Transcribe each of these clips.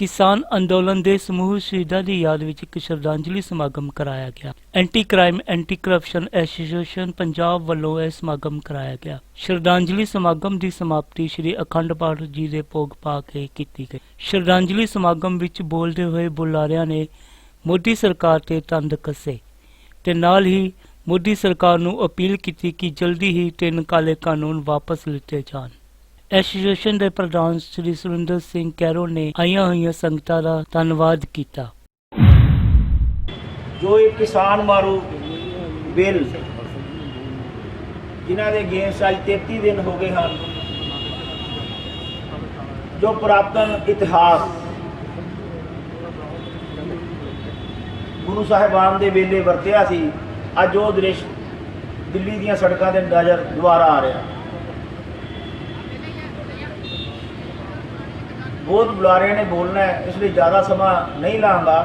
किसान अंदोलन के समूह शहीदों की याद में एक श्रद्धांजलि समागम कराया गया। Anti crime anti corruption association Punjab वालों यह समागम कराया गया। श्रद्धांजलि समागम की समाप्ति श्री अखंड पाठ जी के भोग पा के की गई। श्रद्धांजलि समागम विच बोलते हुए बुलारिया ने मोदी सरकार ते तंद कसे ते नाल ही मोदी सरकार नूं अपील की कि जल्दी ही 3 काले कानून वापस लिते जान। एसोसीएशन के प्रधान श्री सुरिंदर सिंह कैरो ने आईया हुई संगतां दा धन्नवाद किया। जो एक किसान मारू बिल जिन्हां दे अगेंस्ट अज 33 दिन हो गए हैं, जो पुरातन इतिहास गुरु साहिबान दे वेले वरतिया सी, अज वो दृश्य दिल्ली दीयां सड़कों ते नज़र दोबारा आ रहा। बहुत बुलारे ने बोलना है, इसलिए ज़्यादा समा नहीं लाँगा,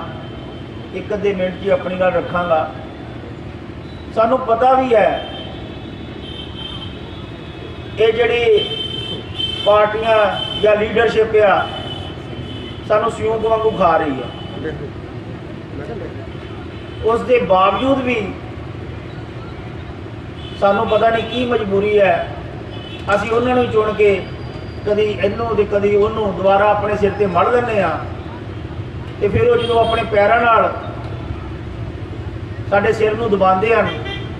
एक अद्धे मिनट की अपनी गल रखांगा। सानू पता भी है ये जिहड़ी पार्टियां या लीडरशिप आ सानू सियूंक वांगू खा रही है। उस दे बावजूद भी सानू पता नहीं की मजबूरी है, असीं उन्हां नूं चुन के कदी इनू तो कदी उन्होंने दोबारा अपने सिर पर मड़ लें तो फिर वो जो अपने पैरों नाल साडे सिर नूं दबाते हैं,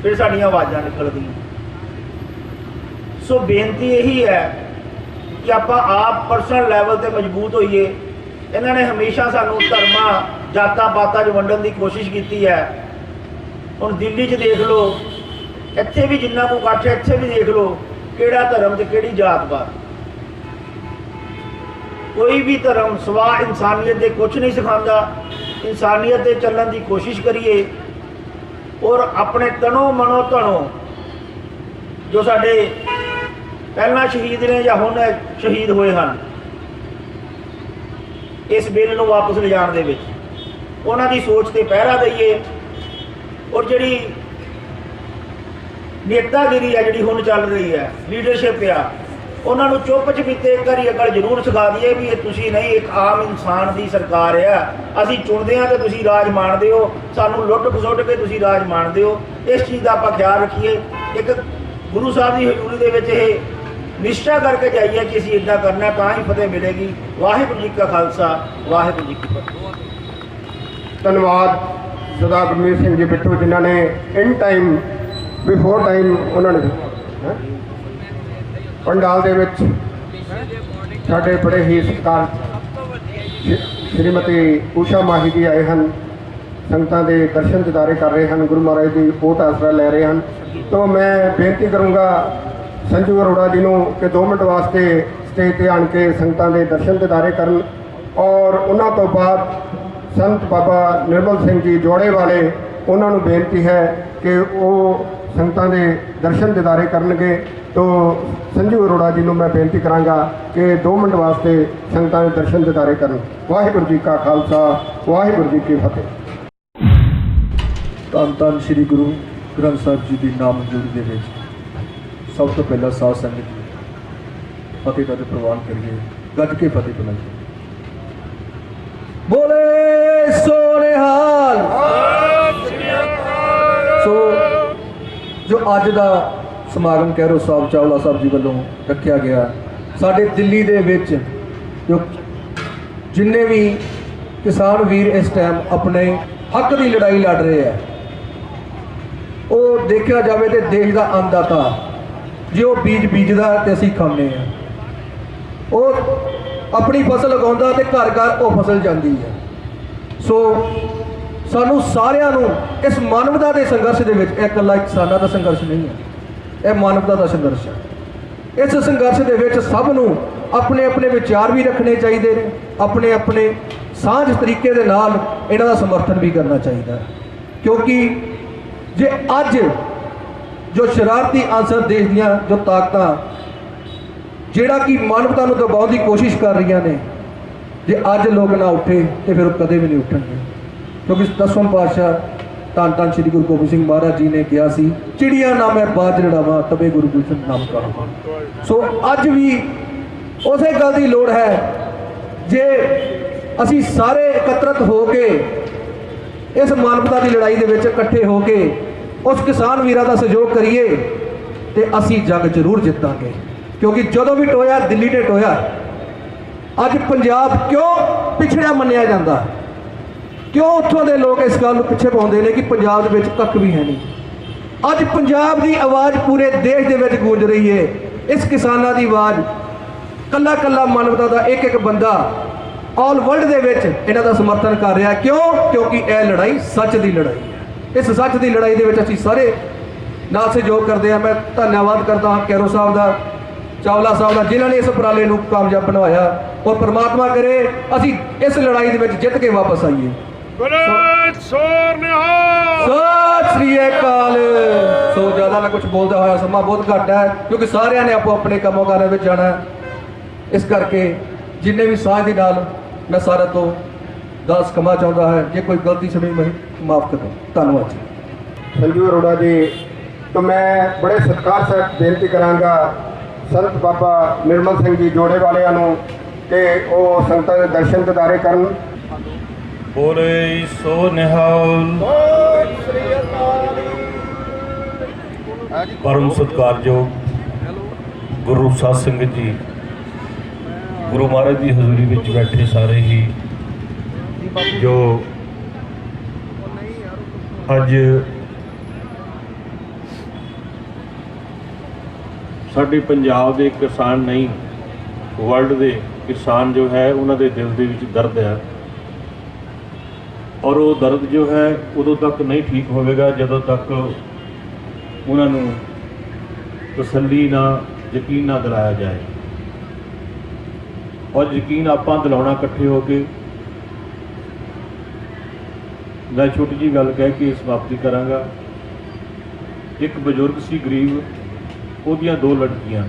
फिर साडियां आवाज़ां निकलदियां। सो बेनती यही है कि आप पर्सनल लैवल पर मजबूत होइए। इन्होंने हमेशा सानू धर्मां जातां पातां च वंडण की कोशिश की है। हुण दिल्ली च देख लो, इत्थे भी जिन्ना को इकट्ठ है, इत्थे भी देख लो किहड़ा धर्म ते किहड़ी जात पात। कोई भी धर्म सवा इंसानियत दे कुछ नहीं सिखाता। इंसानियत दे चलण की कोशिश करिए और अपने तनो मनो धनों जो साडे पहला शहीद ने या हुण शहीद होए हैं, इस बिल नूं वापस ले जाण दे विच उन्हां दी सोच ते पहरा दईए। और जिहड़ी नेतागिरी है जिहड़ी हुण चल रही है, लीडरशिप आ, उन्होंने चुप चपीते एक बार अकल जरूर सिखा दिए भी ये तुसी नहीं, एक आम इंसान की सरकार है, असी चुनते हैं तो तुसी राज माणदे हो, सानू लुट खसुट के तुसी राज माणदे हो। इस चीज़ का आप ख्याल रखिए। एक गुरु साहब की हजूरी दे विच ये निश्चय करके जाइए कि असी इदा करना, तो ही फतेह मिलेगी। वाहिगुरू जी का खालसा, वाहिगुरू जी की फतेह। धन्यवाद सरदार गुरमीत सिंह जी बिट्टू जिन्होंने इन टाइम बिफोर टाइम उन्होंने पंडाल दे विच साडे बड़े ही सत्कार श्रीमती ऊषा माही जी आए हैं, संगतां दे दर्शन दिदारे कर रहे हैं, गुरु महाराज की ओट आसरा लै रहे हैं। तो मैं बेनती करूँगा संजू अरोड़ा जी नूं कि 2 मिनट वास्ते स्टेज पर आण के संगतां दे दर्शन दिदारे करन। और उन्हां तो बाद संत बाबा निर्मल सिंह जी जोड़े वाले, उन्होंने बेनती है कि वो संगतां दे दर्शन दिदारे करनगे। तो संजू अरोड़ा जी को मैं बेनती कराँगा कि 2 मिनट वास्ते संगतां दे दर्शन दिदारे करन। वाहिगुरू जी का खालसा, वाहिगुरू जी की फतेह। धन धन श्री गुरु ग्रंथ साहिब जी की नाम मंजूरी दे सब तो पहला साध संगत फतेह का प्रवान करिए, गज के फतेह बुलाइए। बोले सोनेहाल। सो जो अज का समागम कैरो साहब चावला साहब जी वालों रखा गया, साडे दिल्ली दे विच जो जिन्ने भी किसान वीर इस टाइम अपने हक की लड़ाई लड़ रहे हैं, वो देखा जाए तो देश का अन्नदाता जो बीज बीजदा ते असीं खाने हैं, वो अपनी फसल उगाउंदा ते घर घर वो फसल जाती है। सो सानू सारिਆਂ ਨੂੰ इस मानवता के संघर्ष के विच इकल्ला किसानां का संघर्ष नहीं है, यह मानवता का संघर्ष है। इस संघर्ष के विच सब नूं अपने अपने विचार भी रखने चाहिए ने, अपने अपने सांझ तरीके दे नाल इन्हां दा समर्थन भी करना चाहिए। क्योंकि जे अज जो शरारती अंसर देश दियां जो ताकतां जिहड़ा कि मानवता नूं दबाउण दी कोशिश कर रही ने, जे अज लोग ना उठे तो फिर कदे भी नहीं उठणगे। क्योंकि 10वां पातशाह धन धन श्री गुरु गोबिंद सिंह महाराज जी ने कहा सी, चिड़िया ना मैं बाज लड़ावा तबे गुरु गुलशन नाम कहावा। सो अज भी उस गल की लोड़ है, जे ਅਸੀਂ ਸਾਰੇ ਇਕੱਤਰਤ ਹੋ ਕੇ ਇਸ ਮਾਨਵਤਾ ਦੀ ਲੜਾਈ ਦੇ ਵਿੱਚ ਇਕੱਠੇ ਹੋ ਕੇ ਉਸ ਕਿਸਾਨ ਵੀਰਾਂ ਦਾ ਸਹਿਯੋਗ ਕਰੀਏ ਤੇ ਅਸੀਂ ਜੰਗ ਜ਼ਰੂਰ ਜਿੱਤਾਂਗੇ। ਕਿਉਂਕਿ ਜਦੋਂ ਵੀ ਟੋਇਆ ਦਿੱਲੀ ਨੇ ਟੋਇਆ। ਅੱਜ ਪੰਜਾਬ ਕਿਉਂ ਪਿਛੜਿਆ ਮੰਨਿਆ ਜਾਂਦਾ? ਕਿਉਂ ਉੱਥੋਂ ਦੇ ਲੋਕ ਇਸ ਗੱਲ ਨੂੰ ਪਿੱਛੇ ਪਾਉਂਦੇ ਨੇ ਕਿ ਪੰਜਾਬ ਦੇ ਵਿੱਚ ਕੱਖ ਵੀ ਹੈ ਨਹੀਂ? ਅੱਜ ਪੰਜਾਬ ਦੀ ਆਵਾਜ਼ ਪੂਰੇ ਦੇਸ਼ ਦੇ ਵਿੱਚ ਗੂੰਜ ਰਹੀ ਹੈ। ਇਸ ਕਿਸਾਨਾਂ ਦੀ ਆਵਾਜ਼ ਕੱਲਾ ਕੱਲਾ ਮਾਨਵਤਾ ਦਾ ਇੱਕ ਇੱਕ ਬੰਦਾ ਆਲ ਵਰਲਡ ਦੇ ਵਿੱਚ ਇਹਨਾਂ ਦਾ ਸਮਰਥਨ ਕਰ ਰਿਹਾ। ਕਿਉਂ? ਕਿਉਂਕਿ ਇਹ ਲੜਾਈ ਸੱਚ ਦੀ ਲੜਾਈ ਹੈ। ਇਸ ਸੱਚ ਦੀ ਲੜਾਈ ਦੇ ਵਿੱਚ ਅਸੀਂ ਸਾਰੇ ਨਾਲ ਸਹਿਯੋਗ ਕਰਦੇ ਹਾਂ। ਮੈਂ ਧੰਨਵਾਦ ਕਰਦਾ ਹਾਂ ਕੈਰੋਂ ਸਾਹਿਬ ਦਾ, ਚਾਵਲਾ ਸਾਹਿਬ ਦਾ, ਜਿਨ੍ਹਾਂ ਨੇ ਇਸ ਉਪਰਾਲੇ ਨੂੰ ਕਾਮਯਾਬ ਬਣਾਇਆ। ਔਰ ਪ੍ਰਮਾਤਮਾ ਕਰੇ ਅਸੀਂ ਇਸ ਲੜਾਈ ਦੇ ਵਿੱਚ ਜਿੱਤ ਕੇ ਵਾਪਸ ਆਈਏ। ਸਤਿ ਸ੍ਰੀ ਅਕਾਲ। ਸੋ ਜ਼ਿਆਦਾ ਮੈਂ ਕੁਝ ਬੋਲਦਾ ਹੋਇਆ, ਸਮਾਂ ਬਹੁਤ ਘੱਟ ਹੈ ਕਿਉਂਕਿ ਸਾਰਿਆਂ ਨੇ ਆਪੋ ਆਪਣੇ ਕੰਮੋਂ ਕਾਰਾਂ ਵਿੱਚ ਜਾਣਾ ਹੈ। ਇਸ ਕਰਕੇ ਜਿੰਨੇ ਵੀ ਸਾਂਝ ਦੇ ਨਾਲ ਮੈਂ ਸਾਰਿਆਂ ਤੋਂ ਦਾਸ ਕਮਾ ਚਾਹੁੰਦਾ ਹੈ। ਜੇ ਕੋਈ ਗਲਤੀ ਸੁਣੀ ਮੈਂ ਮਾਫ ਕਰੋ। ਧੰਨਵਾਦ ਜੀ। ਸੰਜੂ ਅਰੋੜਾ ਜੀ ਤੋਂ ਮੈਂ ਬੜੇ ਸਤਿਕਾਰ ਸਹਿਤ ਬੇਨਤੀ ਕਰਾਂਗਾ ਸੰਤ ਬਾਬਾ ਨਿਰਮਲ ਸਿੰਘ ਜੀ ਜੋੜੇ ਵਾਲਿਆਂ ਨੂੰ ਕਿ ਉਹ ਸੰਗਤਾਂ ਦੇ ਦਰਸ਼ਨ ਦਿਦਾਰੇ ਕਰਨ। ਬੋਲੇ ਸੋ ਨਿਹਾਲ। ਪਰਮ ਸਤਿਕਾਰਯੋਗ ਗੁਰੂ ਸਾਧ ਸੰਗਤ ਜੀ, ਗੁਰੂ ਮਹਾਰਾਜ ਦੀ ਹਜ਼ੂਰੀ ਵਿੱਚ ਬੈਠੇ ਸਾਰੇ ਹੀ ਜੋ ਅੱਜ ਸਾਡੇ ਪੰਜਾਬ ਦੇ ਕਿਸਾਨ ਨਹੀਂ, ਵਰਲਡ ਦੇ ਕਿਸਾਨ ਜੋ ਹੈ ਉਹਨਾਂ ਦੇ ਦਿਲ ਦੇ ਵਿੱਚ ਦਰਦ ਹੈ। ਔਰ ਉਹ ਦਰਦ ਜੋ ਹੈ ਉਦੋਂ ਤੱਕ ਨਹੀਂ ਠੀਕ ਹੋਵੇਗਾ ਜਦੋਂ ਤੱਕ ਉਹਨਾਂ ਨੂੰ ਤਸੱਲੀ ਨਾਲ ਯਕੀਨ ਨਾ ਦਿਲਾਇਆ ਜਾਏ। ਔਰ ਯਕੀਨ ਆਪਾਂ ਦਿਲਾਉਣਾ ਇਕੱਠੇ ਹੋ ਕੇ। ਮੈਂ ਛੋਟੀ ਜਿਹੀ ਗੱਲ ਕਹਿ ਕੇ ਸਮਾਪਤੀ ਕਰਾਂਗਾ। ਇੱਕ ਬਜ਼ੁਰਗ ਸੀ ਗਰੀਬ, ਉਹਦੀਆਂ 2 ਲੜਕੀਆਂ।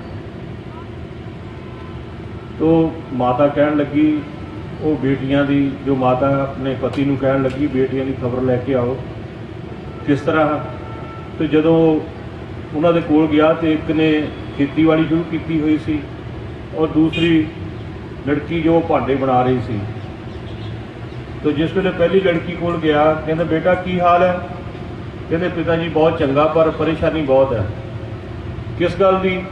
ਤੋ ਮਾਤਾ ਕਹਿਣ ਲੱਗੀ, ਉਹ ਬੇਟੀਆਂ ਦੀ ਜੋ ਮਾਤਾ ਆਪਣੇ ਪਤੀ ਨੂੰ ਕਹਿਣ ਲੱਗੀ ਬੇਟੀਆਂ ਦੀ ਖਬਰ ਲੈ ਕੇ ਆਓ। ਕਿਸ ਤਰ੍ਹਾਂ? ਤੇ ਜਦੋਂ ਉਹਨਾਂ ਦੇ ਕੋਲ ਗਿਆ ਤੇ ਇੱਕ ਨੇ ਖੇਤੀਬਾੜੀ ਸ਼ੁਰੂ ਕੀਤੀ ਹੋਈ ਸੀ ਔਰ ਦੂਸਰੀ ਲੜਕੀ ਜੋ ਭਾਂਡੇ ਬਣਾ ਰਹੀ ਸੀ। ਤੋ ਜਿਸ ਵੇਲੇ ਪਹਿਲੀ ਲੜਕੀ ਕੋਲ ਗਿਆ, ਕਹਿੰਦਾ ਬੇਟਾ ਕੀ ਹਾਲ ਹੈ? ਕਹਿੰਦੇ ਪਿਤਾ ਜੀ ਬਹੁਤ ਚੰਗਾ ਪਰ ਪਰੇਸ਼ਾਨੀ ਬਹੁਤ ਹੈ। ਕਿਸ ਗੱਲ ਦੀ?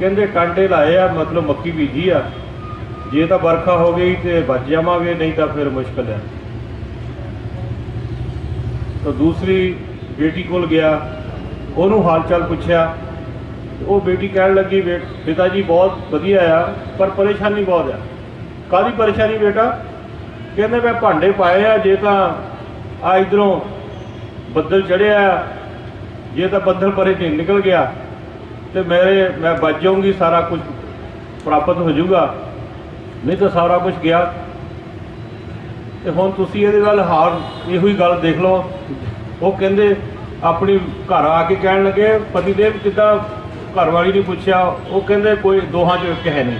ਕਹਿੰਦੇ ਟਾਂਡੇ ਲਾਏ ਆ, ਮਤਲਬ ਮੱਕੀ ਬੀਜੀ ਆ, ਜੇ ਤਾਂ ਵਰਖਾ ਹੋ ਗਈ ਤੇ ਬਚ ਜਾਵਾਂਗੇ, ਨਹੀਂ ਤਾਂ ਫਿਰ ਮੁਸ਼ਕਲ ਹੈ। ਤਾਂ ਦੂਸਰੀ ਬੇਟੀ ਕੋਲ ਗਿਆ, ਉਹਨੂੰ ਹਾਲ ਚਾਲ ਪੁੱਛਿਆ। ਉਹ ਬੇਟੀ ਕਹਿਣ ਲੱਗੀ ਪਿਤਾ ਜੀ ਬਹੁਤ ਵਧੀਆ ਆ ਪਰ ਪਰੇਸ਼ਾਨੀ ਬਹੁਤ ਆ। ਕਾਹਦੀ ਪਰੇਸ਼ਾਨੀ ਬੇਟਾ? ਕਹਿੰਦੇ ਮੈਂ ਭਾਂਡੇ ਪਾਏ ਆ, ਜੇ ਤਾਂ ਆ ਇੱਧਰੋਂ ਬੱਦਲ ਚੜ੍ਹਿਆ, ਜੇ ਤਾਂ ਬੱਦਲ ਪਰੇ ਤੇ ਨਿਕਲ ਗਿਆ ਤੇ ਮੈਂ ਬਚ ਜਾਊਂਗੀ, ਸਾਰਾ ਕੁਝ ਪ੍ਰਾਪਤ ਹੋ ਜਾਊਗਾ, ਨਹੀਂ ਤਾਂ ਸਾਰਾ ਕੁਝ ਗਿਆ। ਤੇ ਹੁਣ ਤੁਸੀਂ ਇਹਦੇ ਵੱਲ ਇਹੋ ਹੀ ਗੱਲ ਦੇਖ ਲਓ। ਉਹ ਕਹਿੰਦੇ ਆਪਣੀ ਘਰ ਆ ਕੇ ਕਹਿਣ ਲੱਗੇ ਪਤੀ ਦੇਵ ਕਿੱਦਾਂ? ਘਰ ਵਾਲੀ ਨੇ ਪੁੱਛਿਆ, ਉਹ ਕਹਿੰਦੇ ਕੋਈ ਦੋਹਾਂ 'ਚੋਂ ਇੱਕ ਹੈ ਨਹੀਂ,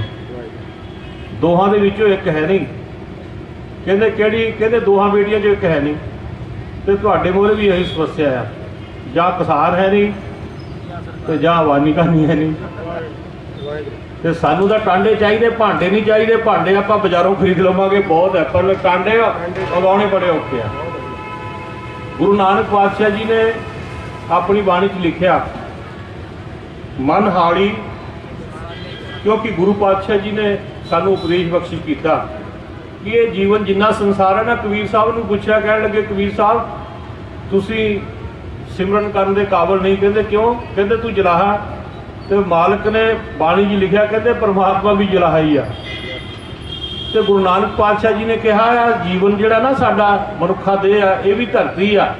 ਦੋਹਾਂ ਦੇ ਵਿੱਚੋਂ ਇੱਕ ਹੈ ਨਹੀਂ। ਕਹਿੰਦੇ ਕਿਹੜੀ? ਕਹਿੰਦੇ ਦੋਹਾਂ ਬੇਟੀਆਂ 'ਚੋਂ ਇੱਕ ਹੈ ਨਹੀਂ। ਤੇ ਤੁਹਾਡੇ ਮੂਹਰੇ ਵੀ ਇਹੀ ਸਮੱਸਿਆ ਆ, ਜਾਂ ਕਿਸਾਨ ਹੈ ਨਹੀਂ ਤੇ ਜਾਂ ਹਵਾਨੀ ਕਹਾਣੀ ਹੈ ਨਹੀਂ। ਤੇ ਸਾਨੂੰ ਤਾਂ ਟਾਂਡੇ ਚਾਹੀਦੇ, ਭਾਂਡੇ ਨਹੀਂ ਚਾਹੀਦੇ। ਭਾਂਡੇ ਆਪਾਂ ਬਾਜ਼ਾਰੋਂ ਖਰੀਦ ਲਵਾਂਗੇ, ਬਹੁਤ ਹੈ, ਪਰ ਟਾਂਡੇ ਉਗਾਉਣੇ ਬੜੇ ਔਖੇ ਆ। ਗੁਰੂ ਨਾਨਕ ਪਾਤਸ਼ਾਹ ਜੀ ਨੇ ਆਪਣੀ ਬਾਣੀ 'ਚ ਲਿਖਿਆ ਮਨ ਹਾਲੀ, ਕਿਉਂਕਿ ਗੁਰੂ ਪਾਤਸ਼ਾਹ ਜੀ ਨੇ ਸਾਨੂੰ ਉਪਦੇਸ਼ ਬਖਸ਼ਿਸ਼ ਕੀਤਾ ਕਿ ਇਹ ਜੀਵਨ ਜਿੰਨਾ ਸੰਸਾਰ ਹੈ ਨਾ। ਕਬੀਰ ਸਾਹਿਬ ਨੂੰ ਪੁੱਛਿਆ, ਕਹਿਣ ਲੱਗੇ ਕਬੀਰ ਸਾਹਿਬ ਤੁਸੀਂ ਸਿਮਰਨ ਕਰਨ ਦੇ ਕਾਬਲ ਨਹੀਂ। ਕਹਿੰਦੇ ਕਿਉਂ? ਕਹਿੰਦੇ ਤੂੰ ਜਲਾਹਾ। ਤੇ ਮਾਲਕ ਨੇ ਬਾਣੀ 'ਚ ਲਿਖਿਆ, ਕਹਿੰਦੇ ਪਰਮਾਤਮਾ ਵੀ ਜਲਾਹਾ ਹੀ ਆ। ਤੇ ਗੁਰੂ ਨਾਨਕ ਪਾਤਸ਼ਾਹ ਜੀ ਨੇ ਕਿਹਾ ਆ ਜੀਵਨ ਜਿਹੜਾ ਨਾ ਸਾਡਾ ਮਨੁੱਖਾ ਦੇਹ ਆ, ਇਹ ਵੀ ਧਰਤੀ ਆ,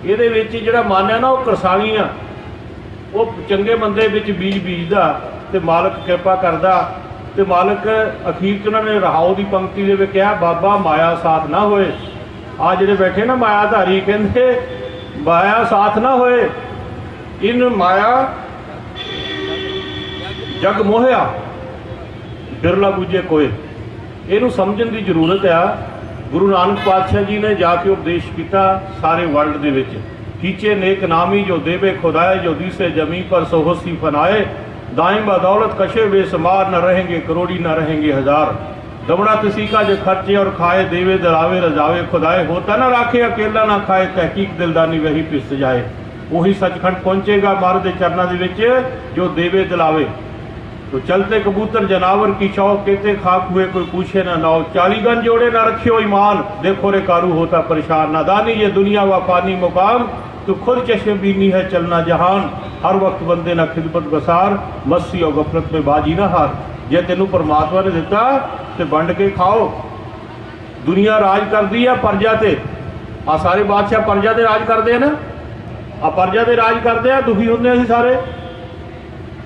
ਇਹਦੇ ਵਿੱਚ ਜਿਹੜਾ ਮਨ ਹੈ ਨਾ ਉਹ ਕਰਸਾਣੀ ਆ, ਉਹ ਚੰਗੇ ਬੰਦੇ ਵਿੱਚ ਬੀਜ ਬੀਜਦਾ ਤੇ ਮਾਲਕ ਕਿਰਪਾ ਕਰਦਾ। ਤੇ ਮਾਲਕ ਅਖੀਰ 'ਚ ਉਹਨਾਂ ਨੇ ਰਹਾਉ ਦੀ ਪੰਕਤੀ ਦੇ ਵਿੱਚ ਕਿਹਾ ਬਾਬਾ ਮਾਇਆ ਸਾਥ ਨਾ ਹੋਏ। ਆ ਜਿਹੜੇ ਬੈਠੇ ਨਾ ਮਾਇਆਧਾਰੀ, ਕਹਿੰਦੇ ਮਾਇਆ ਸਾਥ ਨਾ ਹੋਏ, ਇਨ ਮਾਇਆ ਜਗ ਮੋਹਿਆ ਬਿਰਲਾ ਬੂਝੇ ਕੋਏ। ਇਹਨੂੰ ਸਮਝਣ ਦੀ ਜ਼ਰੂਰਤ ਆ। ਗੁਰੂ ਨਾਨਕ ਪਾਤਸ਼ਾਹ ਜੀ ਨੇ ਜਾ ਕੇ ਉਪਦੇਸ਼ ਕੀਤਾ ਸਾਰੇ ਵਰਲਡ ਦੇ ਵਿੱਚ, ਕੀਚੇ ਨੇਕ ਨਾਮੀ ਜੋ ਦੇਵੇ ਖੁਦਾਏ, ਜੋ ਦੀਸੇ ਜਮੀ ਪਰ ਸੋਹਸੀ ਫਨਾਏ, दाएं बदौलत कशे बेशुमार न रहेंगे करोड़ी न रहेंगे हज़ार। दमड़ा किसी का जो खर्चे और खाए, देवे दिलावे रजावे खुदाए, होता ना राखे अकेला ना खाए, तहकीक दिलदानी वही पिस जाए। वही सचखंड पहुँचेगा मार दे चरना दे विच जो देवे दिलावे। तो चलते कबूतर जनावर की शौक, कहते खाक हुए कोई पूछे ना नाव, 40 गन जोड़े ना रखियो ईमान, देखो रे कारू होता परेशान। नादानी ये दुनिया व पानी मुकाम, तो खुद चश्मे बीनी है चलना जहान। हर वक्त बंदे ना खिदमत बसार, मस्ती और गफलत में बाजी ना हार। जे तेनू परमात्मा ने दिता तो वंड के खाओ। दुनिया राज करती है प्रजा ते, आ सारे बादशाह प्रजा ते राज करते हैं ना, आ प्रजा ते राज करते हैं, दुखी होंगे असीं सारे।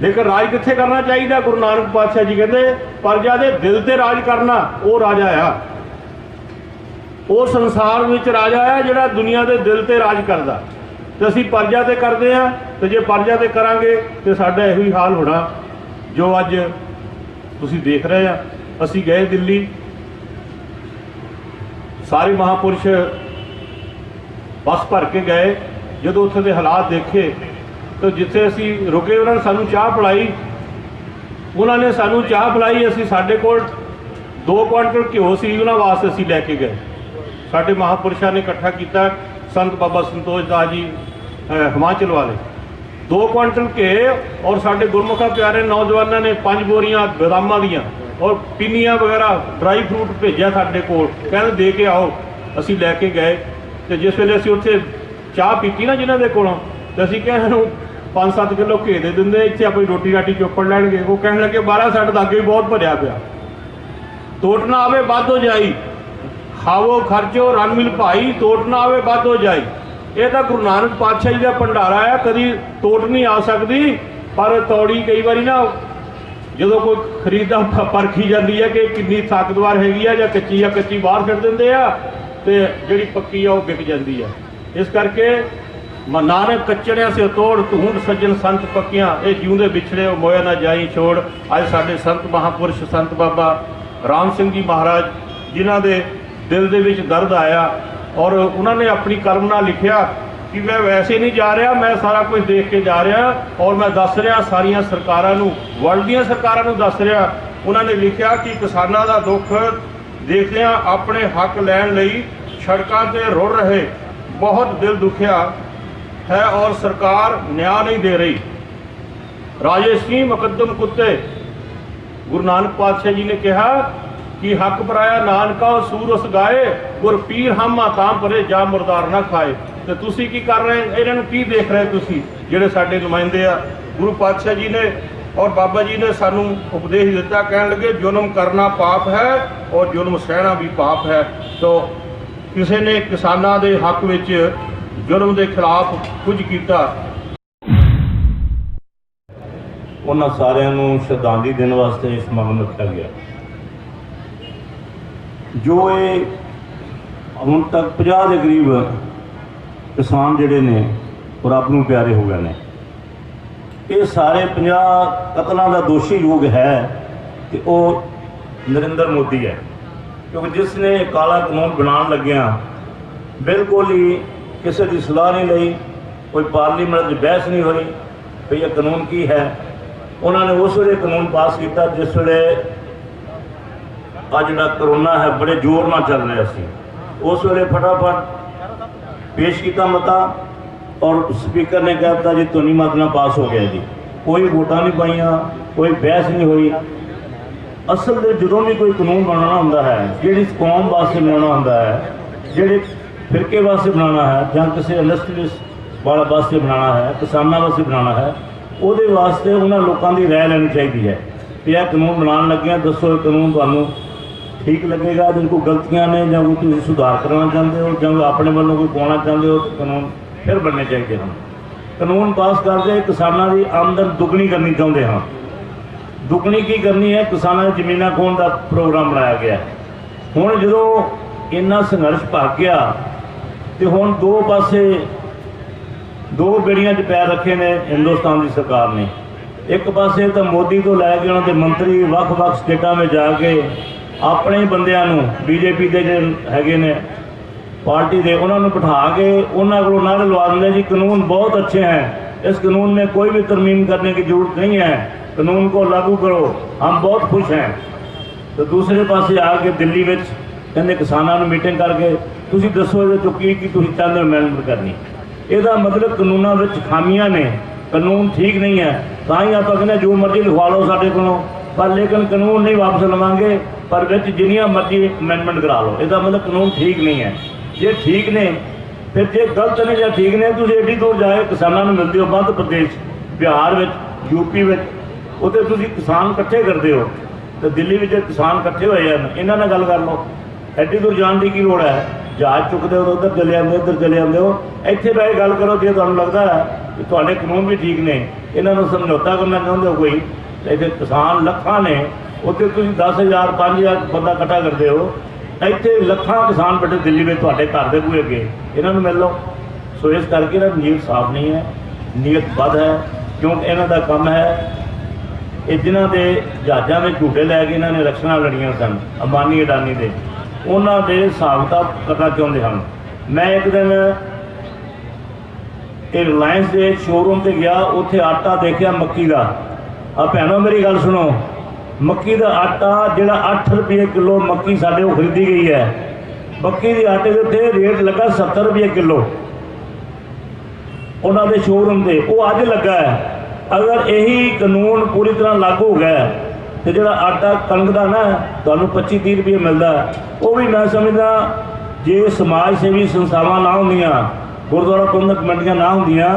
लेकिन राज कित्थे करना चाहिए? गुरु नानक पातशाह जी कहते प्रजा के दिल ते राज करना, वो राजा आ। वो संसार विच राजा आ जिहड़ा दुनिया के दिल ते राज करदा। तो असीं प्रजा ते करते हैं, तो जे प्रजा ते करांगे तो साडा इहो ही हाल होना जो अज तुसीं देख रहे हैं। असीं गए दिल्ली, सारे महापुरुष बस भर के गए। जदों उत्थे दे हालात देखे तो जिथे असी रुके उन्होंने सानू चाह पिलाई, उन्होंने सानू चाह पिलाई। असी साडे कोल 2 क्वांटल घिओ सी, उन्होंने वास्ते असी लैके गए। साडे महापुरुषों ने इकट्ठा किया, संत बाबा संतोष दास जी हिमाचल वाले, 2 क्वांटल घे। और साडे गुरमुखा प्यारे नौजवानों ने 5 बोरियां बादामां दियां और पिन्नियां वगैरह ड्राई फ्रूट भेजा साडे कोल, कहते दे के आओ। असी लैके गए तो जिस वेले असी उत्थे चाह पीती ना जिन्हां दे कोलों, तो असी कहा 5-7 किलो घे दे देंगे, इतने अपनी रोटी राटी चुपड़ लैणगे। वो कहने लगे 12 साढ़े तो अगे भी बहुत भरिया पिया, टोट ना आवे बद हो जाई, खावो खर्चो रन मिल भाई, टोट ना आवे बद हो जाई। ये तो गुरु नानक पातशाह जी का भंडारा है, कभी टोट नहीं आ सकती। पर तौड़ी कई बार ना जो कोई खरीदा परखी जाती है कि कितनी ताकतवर हैगी है, या कच्ची बाहर छड्ड दिंदे आ, ते जिहड़ी पक्की है वो विक जाती है। इस करके नानक कच्चड़िया से तोड़, ढूंढ सज्जन संत पक्कियां, ये जिउंदे बिछड़े वो मोया ना जाई छोड़। अज साडे संत महापुरुष संत बाबा राम सिंह जी महाराज, जिन्हां दे दिल दे विच दर्द आया और उन्होंने अपनी कलम नाल लिखिया कि मैं वैसे नहीं जा रहा, मैं सारा कुछ देख के जा रहा और मैं दस रहा सारिया सरकारां नूं, वर्ल्ड दीयां सरकारां नूं दस रहा। उन्होंने लिखिया कि किसानां दा दुख देखदियां अपने हक लैण लई सड़कां ते रुड़ रहे, बहुत दिल दुखिया है और सरकार न्याय नहीं दे रही। राजेशी मुकद्दम कुत्ते, गुरु नानक पातशाह जी ने कहा कि हक पराया नानका सूर उस गाए, गुर पीर हम तां परे जा मुरदार ना खाए। तो तुसी की कर रहे, इन्हां नूं की देख रहे तुसी जिहड़े साडे नुमाइंदे आ? गुरु पातशाह जी ने और बाबा जी ने सानू उपदेश दिता, कहण लगे जुल्म करना पाप है और जुल्म सहना भी पाप है। तो किसी ने किसानां दे हक विच जुल्म के खिलाफ कुछ किया, उन्होंने सारिਆਂ ਨੂੰ श्रद्धांजलि देने वास्ते इस समागम रखा गया। जो ये ਹੁਣ तक 50 के करीब किसान ਜਿਹੜੇ ਨੇ ਉਹ ਰੱਬ ਨੂੰ ਪਿਆਰੇ ਹੋ ਗਏ ਨੇ। ਇਹ ਸਾਰੇ 50 ਕਤਲਾਂ ਦਾ ਦੋਸ਼ੀ ਯੋਗ ਹੈ ਕਿ ਉਹ ਨਰਿੰਦਰ ਮੋਦੀ ਹੈ, क्योंकि जिसने काला कानून बनाने लग्या बिल्कुल ही किसी की सलाह नहीं लई, कोई पार्लीमेंट में बहस नहीं हुई भी यह कानून की है। उन्होंने उस वे कानून पास किया जिस वे आज जो करोना है बड़े जोर ना चल रहा सी, उस वे फटाफट पेश किया मता और स्पीकर ने कह दिता जी धुनी मत ना पास हो गया जी। कोई वोटां नहीं पाइया, कोई बहस नहीं हुई। असल में जो भी कोई कानून बनाना होंदा है, जिहड़ी कौम वास्ते बनाना होंदा है, जिहड़े फिरके वास्ते बनाना है, या किसी इंडस्ट्रीज वाला वास्ते बनाना है, किसानों वास्ते बनाना है, ਉਹਦੇ वास्ते उन्होंने लोगों की राय लेनी चाहिए है कि यह कानून बनाने लगे, दसो ये कानून तुहानूं ठीक लगेगा, जिन कोई गलतियां ने ਜਾਂ कोई तुसीं सुधार करना चाहते हो ਜਾਂ अपने वालों कोई पाना चाहते हो, तो कानून फिर बनने चाहिए हैं। कानून पास करके किसानों की आमदन दुगनी करनी चाहते हैं। दुगनी की करनी है, किसानों की जमीन खोण का प्रोग्राम बनाया गया। हुण जो इन्ना संघर्ष भाग गया तो हुण दो पासे दो बेड़ियां च पैर रखे ने हिंदुस्तान की सरकार ने। एक पासे तो मोदी तो लैके उन्होंने मंत्री वख-वख स्टेटां में जाके अपने ही बंदियां नूं बीजेपी के जो हैगे ने पार्टी के उन्होंने बिठा के उन्होंने को नारे लवा देंगे जी कानून बहुत अच्छे हैं, इस कानून में कोई भी तरमीम करने की जरूरत नहीं है, कानून को लागू करो, हम बहुत खुश हैं। ਤੇ ਦੂਸਰੇ ਪਾਸੇ ਆ ਕੇ ਦਿੱਲੀ ਵਿੱਚ ਕਹਿੰਦੇ ਕਿਸਾਨਾਂ ਨੂੰ ਮੀਟਿੰਗ ਕਰਕੇ ਤੁਸੀਂ ਦੱਸੋ ਇਹਦੇ ਚੋਂ ਕੀ ਤੁਸੀਂ ਚਾਹੁੰਦੇ ਹੋ ਅਮੈਂਡਮੈਂਟ ਕਰਨੀ। ਇਹਦਾ ਮਤਲਬ ਕਾਨੂੰਨਾਂ ਵਿੱਚ ਖਾਮੀਆਂ ਨੇ, ਕਾਨੂੰਨ ਠੀਕ ਨਹੀਂ ਹੈ। ਤਾਂ ਹੀ ਆਪਾਂ ਕਹਿੰਦੇ ਜੋ ਮਰਜ਼ੀ ਲਿਖਵਾ ਲਓ ਸਾਡੇ ਕੋਲੋਂ, ਪਰ ਲੇਕਿਨ ਕਾਨੂੰਨ ਨਹੀਂ ਵਾਪਸ ਲਵਾਂਗੇ, ਪਰ ਵਿੱਚ ਜਿੰਨੀਆਂ ਮਰਜ਼ੀ ਅਮੈਂਡਮੈਂਟ ਕਰਾ ਲਓ। ਇਹਦਾ ਮਤਲਬ ਕਾਨੂੰਨ ਠੀਕ ਨਹੀਂ ਹੈ। ਜੇ ਠੀਕ ਨੇ ਫਿਰ, ਜੇ ਗਲਤ ਨੇ ਜਾਂ ਠੀਕ ਨੇ, ਤੁਸੀਂ ਐਡੀ ਦੂਰ ਜਾ ਕੇ ਕਿਸਾਨਾਂ ਨੂੰ ਮਿਲਦੇ ਹੋ ਮੱਧ ਪ੍ਰਦੇਸ਼, ਬਿਹਾਰ ਵਿੱਚ, ਯੂਪੀ ਵਿੱਚ, ਉੱਥੇ ਤੁਸੀਂ ਕਿਸਾਨ ਇਕੱਠੇ ਕਰਦੇ ਹੋ। ਤੇ ਦਿੱਲੀ ਵਿੱਚ ਕਿਸਾਨ ਇਕੱਠੇ ਹੋਏ ਹਨ, ਇਹਨਾਂ ਨਾਲ ਗੱਲ ਕਰ ਲਓ। ਐਡੀ ਦੂਰ ਜਾਣ ਦੀ ਕੀ ਲੋੜ ਹੈ? ਜਹਾਜ਼ ਚੁੱਕਦੇ ਹੋ ਉੱਧਰ ਚਲੇ ਜਾਂਦੇ, ਉੱਧਰ ਚਲੇ ਜਾਂਦੇ ਹੋ। ਇੱਥੇ ਬਹਿ ਕੇ ਗੱਲ ਕਰੋ। ਜੇ ਤੁਹਾਨੂੰ ਲੱਗਦਾ ਹੈ ਕਿ ਤੁਹਾਡੇ ਕਾਨੂੰਨ ਵੀ ਠੀਕ ਨੇ, ਇਹਨਾਂ ਨੂੰ ਸਮਝੌਤਾ ਕਰਨਾ ਚਾਹੁੰਦੇ ਹੋ ਕੋਈ, ਇੱਥੇ ਕਿਸਾਨ ਲੱਖਾਂ ਨੇ, ਉੱਥੇ ਤੁਸੀਂ 10,000 5,000 ਬੰਦਾ ਇਕੱਠਾ ਕਰਦੇ ਹੋ। ਇੱਥੇ ਲੱਖਾਂ ਕਿਸਾਨ ਬੈਠੇ ਦਿੱਲੀ ਵਿੱਚ ਤੁਹਾਡੇ ਘਰ ਦੇ ਬੂਹੇ ਅੱਗੇ, ਇਹਨਾਂ ਨੂੰ ਮਿਲ ਲਓ। ਸੋ ਇਸ ਕਰਕੇ ਨਾ ਨੀਅਤ ਸਾਫ਼ ਨਹੀਂ ਹੈ, ਨੀਅਤ ਬਦ ਹੈ, ਕਿਉਂਕਿ ਇਹਨਾਂ ਦਾ ਕੰਮ ਹੈ ਇਹ ਜਿਨ੍ਹਾਂ ਦੇ ਜਹਾਜ਼ਾਂ ਵਿੱਚ ਝੂਟੇ ਲੈ ਕੇ ਇਹਨਾਂ ਨੇ ਰਕਸ਼ਨਾਂ ਲੜੀਆਂ ਸਨ ਅੰਬਾਨੀ ਅਡਾਨੀ ਦੇ, ਉਹਨਾਂ ਦੇ ਹਿਸਾਬ ਕਿਤਾਬ ਕਰਨਾ ਚਾਹੁੰਦੇ ਹਨ। ਮੈਂ ਇੱਕ ਦਿਨ ਇਹ ਰਿਲਾਇੰਸ ਦੇ ਸ਼ੋਰੂਮ ਤੇ ਗਿਆ, ਉੱਥੇ ਆਟਾ ਦੇਖਿਆ ਮੱਕੀ ਦਾ। ਆ ਭੈਣੋ ਮੇਰੀ ਗੱਲ ਸੁਣੋ, ਮੱਕੀ ਦਾ ਆਟਾ ਜਿਹੜਾ 8 ਰੁਪਏ ਕਿਲੋ ਮੱਕੀ ਸਾਡੇ ਉਹ ਖਰੀਦੀ ਗਈ ਹੈ, ਮੱਕੀ ਦੇ ਆਟੇ ਦੇ ਉੱਤੇ ਰੇਟ ਲੱਗਾ 70 ਰੁਪਏ ਕਿਲੋ ਉਹਨਾਂ ਦੇ ਸ਼ੋਰੂਮ ਤੇ, ਉਹ ਅੱਜ ਲੱਗਾ ਹੈ। ਅਗਰ ਇਹੀ ਕਾਨੂੰਨ ਪੂਰੀ ਤਰ੍ਹਾਂ ਲਾਗੂ ਹੋ ਗਿਆ ਤੇ ਜਿਹੜਾ ਆਟਾ ਕਣਕ ਦਾ ਨਾ ਤੁਹਾਨੂੰ 25-30 ਰੁਪਏ ਮਿਲਦਾ, ਉਹ ਵੀ ਮੈਂ ਸਮਝਦਾ ਜੇ ਸਮਾਜ ਸੇਵੀ ਸੰਸਥਾਵਾਂ ਨਾ ਹੁੰਦੀਆਂ, ਗੁਰਦੁਆਰਾ ਪ੍ਰਬੰਧਕ ਕਮੇਟੀਆਂ ਨਾ ਹੁੰਦੀਆਂ,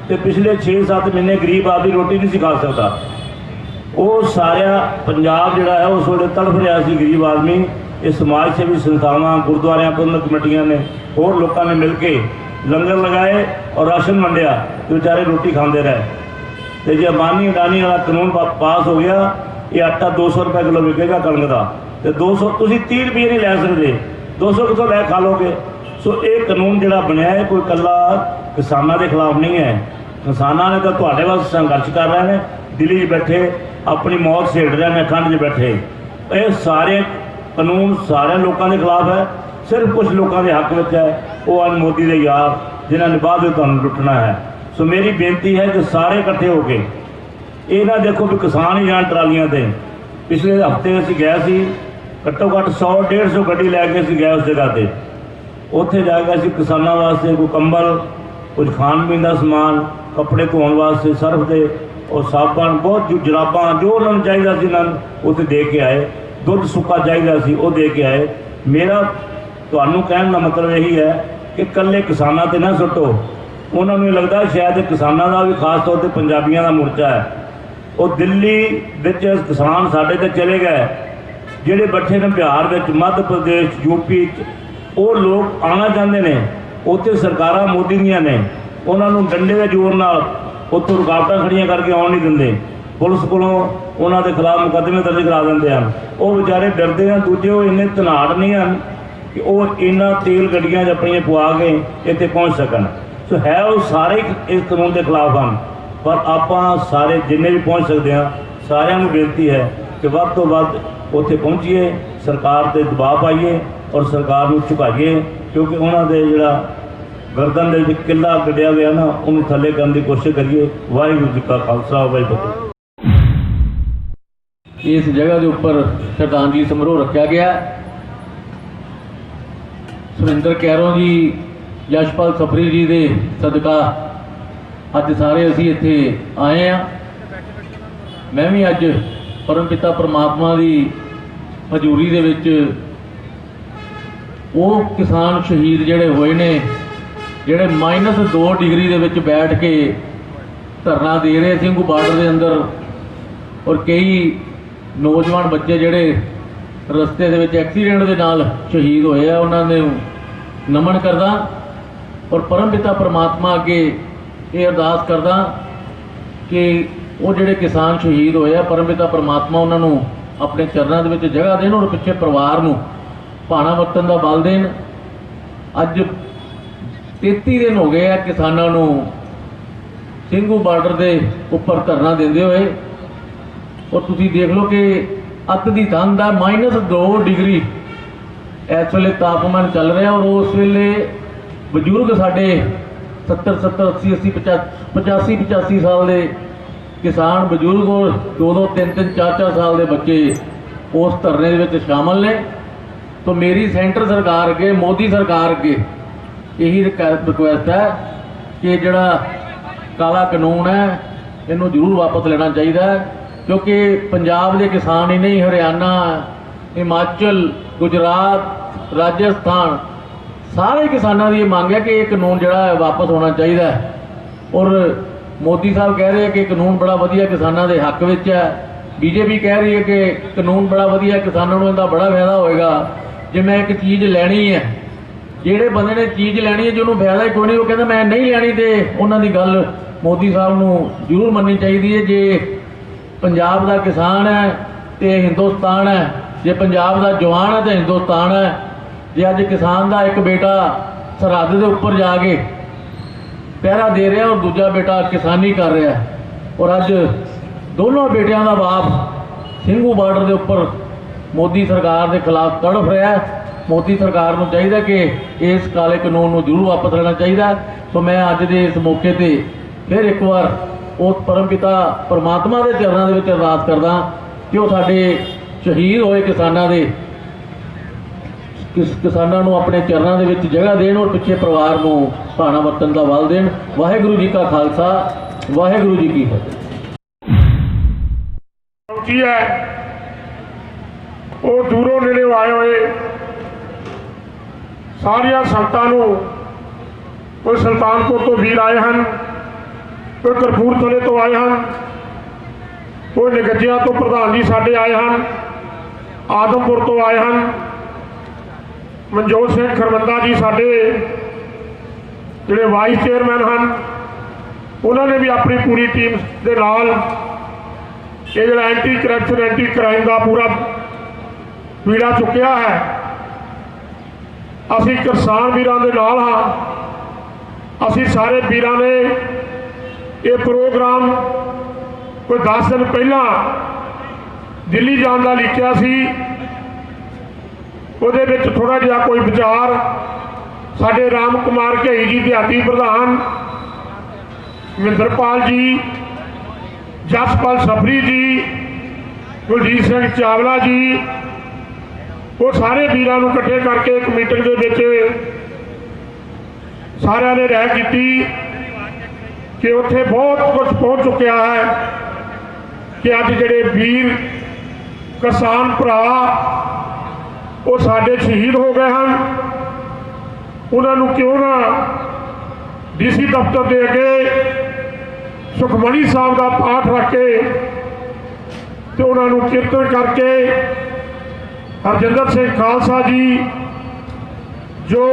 ਤੇ ਪਿਛਲੇ 6-7 ਮਹੀਨੇ ਗਰੀਬ ਆਪਦੀ ਰੋਟੀ ਨਹੀਂ ਸੀ ਖਾ ਸਕਦਾ। ਉਹ ਸਾਰਾ ਪੰਜਾਬ ਜਿਹੜਾ ਹੈ ਉਸ ਵੇਲੇ ਤੜਫ ਰਿਹਾ ਸੀ ਗਰੀਬ ਆਦਮੀ। ਇਹ ਸਮਾਜ ਸੇਵੀ ਸੰਸਥਾਵਾਂ, ਗੁਰਦੁਆਰਿਆਂ ਪ੍ਰਬੰਧਕ ਕਮੇਟੀਆਂ ਨੇ, ਹੋਰ ਲੋਕਾਂ ਨੇ ਮਿਲ ਕੇ ਲੰਗਰ ਲਗਾਏ ਔਰ ਰਾਸ਼ਨ ਵੰਡਿਆ ਤੇ ਵਿਚਾਰੇ ਰੋਟੀ ਖਾਂਦੇ ਰਹੇ। ਤੇ ਜੇ ਅੰਬਾਨੀ ਅਡਾਨੀ ਵਾਲਾ ਕਾਨੂੰਨ ਪਾਸ ਹੋ ਗਿਆ, ਇਹ ਆਟਾ 200 ਰੁਪਏ ਕਿਲੋ ਵਿਕੇਗਾ ਕਣਕ ਦਾ, ਤੇ 200 ਤੁਸੀਂ 30 ਰੁਪਏ ਨਹੀਂ ਲੈ ਸਕਦੇ, 200 ਕਿੱਥੋਂ ਲੈ ਖਾ ਲੋਗੇ। ਸੋ ਇਹ ਕਾਨੂੰਨ ਜਿਹੜਾ ਬਣਿਆ ਹੈ ਕੋਈ ਇਕੱਲਾ ਕਿਸਾਨਾਂ ਦੇ ਖਿਲਾਫ ਨਹੀਂ ਹੈ। ਕਿਸਾਨਾਂ ਨੇ ਤਾਂ ਤੁਹਾਡੇ ਵਾਸਤੇ ਸੰਘਰਸ਼ ਕਰ ਰਹੇ ਨੇ, ਦਿੱਲੀ 'ਚ ਬੈਠੇ ਆਪਣੀ ਮੌਤ ਸੇੜ ਰਹੇ ਨੇ, ਠੰਡ 'ਚ ਬੈਠੇ। ਇਹ ਸਾਰੇ ਕਾਨੂੰਨ ਸਾਰੇ ਲੋਕਾਂ ਦੇ ਖਿਲਾਫ ਹੈ, ਸਿਰਫ ਕੁਝ ਲੋਕਾਂ ਦੇ ਹੱਕ ਵਿੱਚ ਹੈ, ਉਹ ਹਨ ਮੋਦੀ ਦੇ ਯਾਰ, ਜਿਨ੍ਹਾਂ ਨੇ ਬਾਅਦ ਵਿੱਚ ਤੁਹਾਨੂੰ ਲੁੱਟਣਾ ਹੈ। ਸੋ ਮੇਰੀ ਬੇਨਤੀ ਹੈ ਕਿ ਸਾਰੇ ਇਕੱਠੇ ਹੋ ਕੇ ਇਹ ਨਾ ਦੇਖੋ ਵੀ ਕਿਸਾਨ ਹੀ ਜਾਣ ਟਰਾਲੀਆਂ 'ਤੇ। ਪਿਛਲੇ ਹਫ਼ਤੇ ਅਸੀਂ ਗਏ ਸੀ, ਘੱਟੋ ਘੱਟ 100-150 ਗੱਡੀ ਲੈ ਕੇ ਅਸੀਂ ਗਏ ਉਸ ਜਗ੍ਹਾ 'ਤੇ। ਉੱਥੇ ਜਾ ਕੇ ਅਸੀਂ ਕਿਸਾਨਾਂ ਵਾਸਤੇ ਕੋਈ ਕੰਬਲ, ਕੁਝ ਖਾਣ ਪੀਣ ਦਾ ਸਮਾਨ, ਕੱਪੜੇ ਧੋਣ ਵਾਸਤੇ ਸਰਫ ਦੇ ਔਰ ਸਾਬਣ, ਬਹੁਤ ਜੁਰਾਬਾਂ ਜੋ ਉਹਨਾਂ ਨੂੰ ਚਾਹੀਦਾ ਸੀ ਉਹਨਾਂ ਨੂੰ ਉੱਥੇ ਦੇ ਕੇ ਆਏ। ਦੁੱਧ ਸੁੱਕਾ ਚਾਹੀਦਾ ਸੀ ਉਹ ਦੇ ਕੇ ਆਏ। ਮੇਰਾ ਤੁਹਾਨੂੰ ਕਹਿਣ ਦਾ ਮਤਲਬ ਇਹੀ ਹੈ ਕਿ ਇਕੱਲੇ ਕਿਸਾਨਾਂ 'ਤੇ ਨਾ ਸੁੱਟੋ। ਉਹਨਾਂ ਨੂੰ ਲੱਗਦਾ ਸ਼ਾਇਦ ਕਿਸਾਨਾਂ ਦਾ ਵੀ ਖਾਸ ਤੌਰ 'ਤੇ ਪੰਜਾਬੀਆਂ ਦਾ ਮੋਰਚਾ ਹੈ। ਉਹ ਦਿੱਲੀ ਵਿੱਚ ਕਿਸਾਨ ਸਾਡੇ 'ਤੇ ਚਲੇ ਗਏ, ਜਿਹੜੇ ਬੈਠੇ ਨੇ ਬਿਹਾਰ ਵਿੱਚ, ਮੱਧ ਪ੍ਰਦੇਸ਼, ਯੂਪੀ 'ਚ, ਉਹ ਲੋਕ ਆਉਣਾ ਚਾਹੁੰਦੇ ਨੇ। ਉੱਥੇ ਸਰਕਾਰਾਂ ਮੋਦੀ ਦੀਆਂ ਨੇ, ਉਹਨਾਂ ਨੂੰ ਡੰਡੇ ਦੇ ਜ਼ੋਰ ਨਾਲ ਉੱਥੋਂ ਰੁਕਾਵਟਾਂ ਖੜੀਆਂ ਕਰਕੇ ਆਉਣ ਨਹੀਂ ਦਿੰਦੇ। ਪੁਲਿਸ ਕੋਲੋਂ ਉਹਨਾਂ ਦੇ ਖਿਲਾਫ ਮੁਕੱਦਮੇ ਦਰਜ ਕਰਾ ਦਿੰਦੇ ਹਨ। ਉਹ ਵਿਚਾਰੇ ਡਰਦੇ ਹਨ। ਦੂਜੇ ਉਹ ਇੰਨੇ ਧਨਾੜ ਨਹੀਂ ਹਨ ਕਿ ਉਹ ਇਹਨਾਂ ਤੇਲ ਗੱਡੀਆਂ 'ਚ ਆਪਣੀਆਂ ਪਵਾ ਕੇ ਇੱਥੇ ਪਹੁੰਚ ਸਕਣ। ਸੋ ਹੈ ਉਹ ਸਾਰੇ ਇਸ ਕਾਨੂੰਨ ਦੇ ਖਿਲਾਫ ਹਨ, ਪਰ ਆਪਾਂ ਸਾਰੇ ਜਿੰਨੇ ਵੀ ਪਹੁੰਚ ਸਕਦੇ ਹਾਂ, ਸਾਰਿਆਂ ਨੂੰ ਬੇਨਤੀ ਹੈ ਕਿ ਵੱਧ ਤੋਂ ਵੱਧ ਉੱਥੇ ਪਹੁੰਚੀਏ, ਸਰਕਾਰ 'ਤੇ ਦਬਾਅ ਪਾਈਏ ਔਰ ਸਰਕਾਰ ਨੂੰ ਝੁਕਾਈਏ, ਕਿਉਂਕਿ ਉਹਨਾਂ ਦੇ ਜਿਹੜਾ ਗਰਦਨ ਦੇ ਵਿੱਚ ਕਿੱਲਾ ਗੱਡਿਆ ਗਿਆ ਨਾ, ਉਹਨੂੰ ਥੱਲੇ ਕਰਨ ਦੀ ਕੋਸ਼ਿਸ਼ ਕਰੀਏ। ਵਾਹਿਗੁਰੂ ਜੀ ਕਾ ਖਾਲਸਾ, ਵਾਹਿਗੁਰੂ ਜੀ ਕੀ ਫਤਿਹ। ਇਸ ਜਗ੍ਹਾ ਦੇ ਉੱਪਰ ਸ਼ਰਧਾਂਜਲੀ ਸਮਾਰੋਹ ਰੱਖਿਆ ਗਿਆ। ਸੁਰਿੰਦਰ ਕੈਰੋਂ ਜੀ, ਯਸ਼ਪਾਲ ਸਫਰੀ ਜੀ ਦੇ ਸਦਕਾ ਅੱਜ ਸਾਰੇ ਅਸੀਂ ਇੱਥੇ ਆਏ ਹਾਂ। ਮੈਂ ਵੀ ਅੱਜ ਪਰਮਪਿਤਾ ਪਰਮਾਤਮਾ ਦੀ ਹਜ਼ੂਰੀ ਦੇ ਵਿੱਚ ਉਹ ਕਿਸਾਨ ਸ਼ਹੀਦ ਜਿਹੜੇ ਹੋਏ ਨੇ, ਜਿਹੜੇ -2 ਡਿਗਰੀ ਦੇ ਵਿੱਚ ਬੈਠ ਕੇ ਧਰਨਾ ਦੇ ਰਹੇ ਸਿੰਘੂ ਬਾਰਡਰ ਦੇ ਅੰਦਰ, ਔਰ ਕਈ ਨੌਜਵਾਨ ਬੱਚੇ ਜਿਹੜੇ ਰਸਤੇ ਦੇ ਵਿੱਚ ਐਕਸੀਡੈਂਟ ਦੇ ਨਾਲ ਸ਼ਹੀਦ ਹੋਏ ਆ, ਉਹਨਾਂ ਨੂੰ ਨਮਨ ਕਰਦਾ ਔਰ ਪਰਮਪਿਤਾ ਪਰਮਾਤਮਾ ਅੱਗੇ ਇਹ ਅਰਦਾਸ ਕਰਦਾ ਕਿ ਉਹ ਜਿਹੜੇ ਕਿਸਾਨ ਸ਼ਹੀਦ ਹੋਏ ਆ, ਪਰਮਪਿਤਾ ਪਰਮਾਤਮਾ ਉਹਨਾਂ ਨੂੰ ਆਪਣੇ ਚਰਨਾਂ ਦੇ ਵਿੱਚ ਜਗ੍ਹਾ ਦੇਣ ਔਰ ਪਿੱਛੇ ਪਰਿਵਾਰ ਨੂੰ ਭਾਣਾ ਵਰਤਣ ਦਾ ਬਲ ਦੇਣ। ਅੱਜ 33 ਦਿਨ ਹੋ ਗਏ ਆ ਕਿਸਾਨਾਂ ਨੂੰ ਸਿੰਘੂ ਬਾਰਡਰ ਦੇ ਉੱਪਰ ਧਰਨਾ ਦਿੰਦੇ ਹੋਏ, ਔਰ ਤੁਸੀਂ ਦੇਖ ਲਓ ਕਿ ਅੱਤ ਦੀ ਧੰਦ ਦਾ -2 ਡਿਗਰੀ ਇਸ ਵੇਲੇ ਤਾਪਮਾਨ ਚੱਲ ਰਿਹਾ। ਔਰ ਉਸ ਵੇਲੇ ਬਜ਼ੁਰਗ ਸਾਡੇ 70 80 85 ਸਾਲ ਦੇ ਕਿਸਾਨ ਬਜ਼ੁਰਗ ਔਰ 2 3 4 ਸਾਲ ਦੇ ਬੱਚੇ उस धरने दे विच शामिल ने। तो मेरी सेंटर सरकार अगे, मोदी सरकार अगे यही रिक्वेस्ट है कि जिहड़ा काला कानून है इनू जरूर वापस लेना चाहिए, क्योंकि पंजाब के किसान ही नहीं, हरियाणा, हिमाचल, गुजरात, राजस्थान सारे किसानों की मांग है कि ये कानून जिहड़ा वापस होना चाहिए। और मोदी साहब कह रहे हैं कि कानून बड़ा वधिया किसानों के हक विच है, बीजेपी कह रही है कि कानून बड़ा वधिया किसानों को इहदा बड़ा फायदा होएगा। जे मैं एक चीज़ लैनी है, ਜਿਹੜੇ ਬੰਦੇ ਨੇ ਚੀਜ਼ ਲੈਣੀ ਹੈ ਜਿਹਨੂੰ ਫਾਇਦਾ ਹੀ ਕੋਈ ਨਹੀਂ, ਉਹ ਕਹਿੰਦਾ ਮੈਂ ਨਹੀਂ ਲੈਣੀ, ਤੇ ਉਹਨਾਂ ਦੀ ਗੱਲ ਮੋਦੀ ਸਾਹਿਬ ਨੂੰ ਜ਼ਰੂਰ ਮੰਨਣੀ ਚਾਹੀਦੀ ਹੈ। ਜੇ ਪੰਜਾਬ ਦਾ ਕਿਸਾਨ ਹੈ ਤੇ ਹਿੰਦੁਸਤਾਨ ਹੈ, ਜੇ ਪੰਜਾਬ ਦਾ ਜਵਾਨ ਹੈ ਤੇ ਹਿੰਦੁਸਤਾਨ ਹੈ। ਜੇ ਅੱਜ ਕਿਸਾਨ ਦਾ ਇੱਕ ਬੇਟਾ ਸਰਹੱਦ ਦੇ ਉੱਪਰ ਜਾ ਕੇ ਪਹਿਰਾ ਦੇ ਰਿਹਾ ਔਰ ਦੂਜਾ ਬੇਟਾ ਕਿਸਾਨੀ ਕਰ ਰਿਹਾ, ਔਰ ਅੱਜ ਦੋਨੋਂ ਬੇਟਿਆਂ ਦਾ ਬਾਪ ਸਿੰਘੂ ਬਾਰਡਰ ਦੇ ਉੱਪਰ ਮੋਦੀ ਸਰਕਾਰ ਦੇ ਖਿਲਾਫ ਤੜਫ ਰਿਹਾ। मोदी सरकार को चाहिए कि इस काले कानून को जरूर वापस लेना चाहिए। तो मैं अज के इस मौके पर फिर एक बार उस परम पिता परमात्मा के चरणों के अरदास करदा कि वो साडे शहीद होए किसानों के किसानों को अपने चरणों के विच जगह देन और पिछे परिवार को भाना वतन का बल देन। वाहिगुरू जी का खालसा, वाहिगुरू जी की फतेह। है वो दूरों नेड़े आए हुए सारिया संगतां नूं, कोई सुल्तानपुर तो वीर आए हैं, कोई कपूरथले तो आए हैं, कोई निगजिया तो प्रधान जी साडे आए हैं, आदमपुर तो आए हैं, मनजोत सिंह खरबंदा जी साडे जिहड़े वाइस चेयरमैन हैं, उन्होंने भी अपनी पूरी टीम के नाल ये जिहड़ा एंटी करप्शन एंटी क्राइम का पूरा बीड़ा चुकिया है। असी किसान वीरां दे नाल हाँ। असी सारे वीरां ने ये प्रोग्राम कोई 10 दिन पहला दिल्ली जाने का लिखिया सी, उहदे विच थोड़ा जिहा कोई विचार साडे राम कुमार घेई जी देहाती प्रधान, महेंद्रपाल जी, जसपाल सफरी जी, कुलजीत सिंह चावला जी, वो सारे वीरां नूं इकट्ठे करके एक मीटिंग के विच सारिਆਂ ने राय की कि उत्थे बहुत कुछ पहुँच चुकिया है कि अज जिहड़े वीर किसान भरा वो साडे शहीद हो गए हैं, उन्होंने क्यों ना DC दफ्तर के अगे सुखमणी साहब का पाठ रख के तो उन्होंने कीर्तन करके हरजिंदर सिंह खालसा जी जो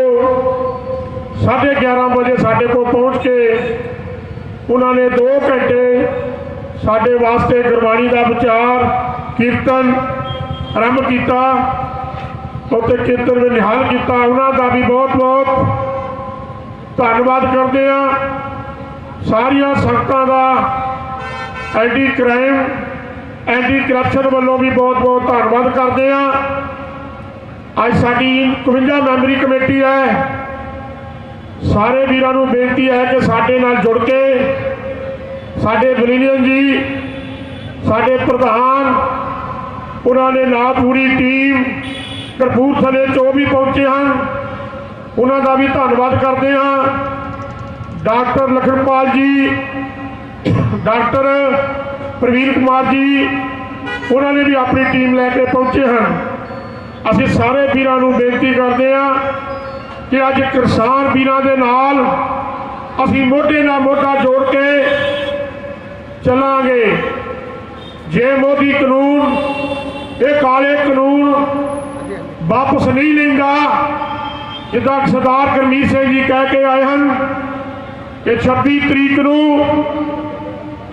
11:30 बजे साढ़े को पहुँच के उन्होंने 2 घंटे साढ़े वास्ते गुरबाणी का विचार कीर्तन आरंभ किया, उत्ते कीर्तन में निहाल किया। उन्होंने भी बहुत बहुत धन्यवाद करते हैं। सारिया संगतां का एंटी क्राइम एंटी करप्शन वालों भी बहुत बहुत धन्यवाद करते हैं। अज साडी 51 मैंबरी कमेटी है, सारे वीरां नूं बेनती है कि साडे नाल जुड़ के साडे विलीनियन जी साडे प्रधान उन्होंने ना पूरी टीम कपूरथले चो भी पहुँचे हैं, उन्होंने भी धन्यवाद करते हैं। डॉक्टर लखनपाल जी, डॉक्टर प्रवीण कुमार जी, उन्होंने भी अपनी टीम लैके पहुँचे हैं। असीं सारे वीरां नूं बेनती करते हैं कि अज किसान वीरां दे नाल असीं मोढे नाल मोढा जोड़ के चलांगे। जे मोदी कानून ये काले कानून वापस नहीं लेंदा, जिद्दां सरदार गुरमीत सिंह जी कह के आए हैं कि 26 तरीक नूं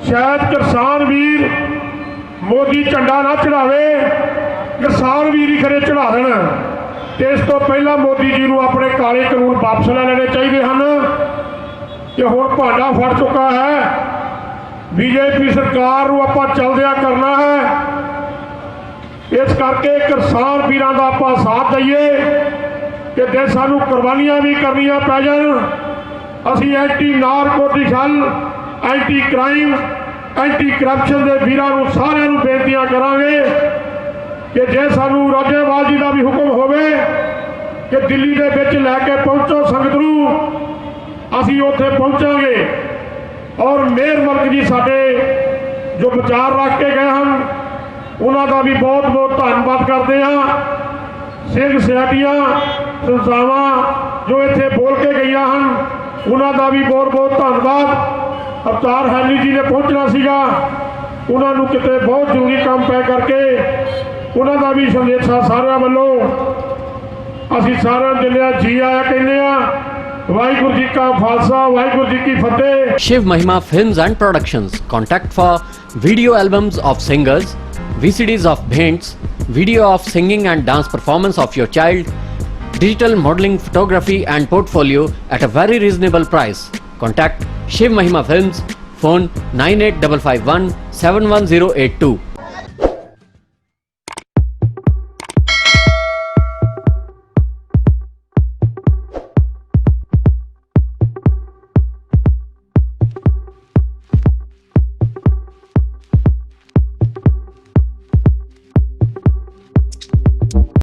शायद किसान वीर मोदी झंडा ना चढ़ावे, किसान वीर ही खरे चढ़ा देन। तो इस तो पहला मोदी जी को अपने काले कानून वापस ले लेने चाहिए हैं कि हुण भांडा फड़ चुका है। बीजेपी सरकार को आपां चलदिया करना है, इस करके किसान वीरां दा आपां साथ दईए कि जे सानूं कुर्बानियां भी करनियां पै जाण, असीं anti narcotical anti crime anti corruption के वीरां नूं सारिआं नूं बेनतियां करांगे ਕਿ ਜੇ ਸਾਨੂੰ ਰਾਜੇਵਾਲ ਜੀ ਦਾ ਵੀ ਹੁਕਮ ਹੋਵੇ ਕਿ ਦਿੱਲੀ ਦੇ ਵਿੱਚ ਲੈ ਕੇ ਪਹੁੰਚੋ ਸੰਗਤ ਨੂੰ, ਅਸੀਂ ਉੱਥੇ ਪਹੁੰਚਾਂਗੇ। ਔਰ ਮੇਅਰ ਮਲਕ ਜੀ ਸਾਡੇ ਜੋ ਵਿਚਾਰ ਰੱਖ ਕੇ ਗਏ ਹਨ, ਉਹਨਾਂ ਦਾ ਵੀ ਬਹੁਤ ਬਹੁਤ ਧੰਨਵਾਦ ਕਰਦੇ ਹਾਂ। ਸਿੰਘ ਸਿਆਟੀਆਂ ਸੰਸਥਾਵਾਂ ਜੋ ਇੱਥੇ ਬੋਲ ਕੇ ਗਈਆਂ ਹਨ, ਉਹਨਾਂ ਦਾ ਵੀ ਬਹੁਤ ਬਹੁਤ ਧੰਨਵਾਦ। ਅਵਤਾਰ ਹੈਲੀ ਜੀ ਨੇ ਪਹੁੰਚਣਾ ਸੀਗਾ, ਉਹਨਾਂ ਨੂੰ ਕਿਤੇ ਬਹੁਤ ਜ਼ਰੂਰੀ ਕੰਮ ਪੈ ਕਰਕੇ ਉਹਨਾਂ ਦਾ ਵੀ ਸੰਦੇਸ਼ਾ ਸਾਰਿਆਂ ਵੱਲੋਂ ਅਸੀਂ ਸਾਰਿਆਂ ਨੂੰ ਦਿਲਿਆ ਜੀ ਆਇਆ ਕਹਿੰਦੇ ਆ। ਵਾਹਿਗੁਰੂ ਜੀ ਕਾ ਖਾਲਸਾ, ਵਾਹਿਗੁਰੂ ਜੀ ਕੀ ਫਤਿਹ। Shiv Mahima Films and Productions. Contact for video albums of singers, VCDs of bhands, video of singing and dance performance of your child, digital modeling, photography and portfolio at a very reasonable price. Contact Shiv Mahima Films. Phone 98551 71082.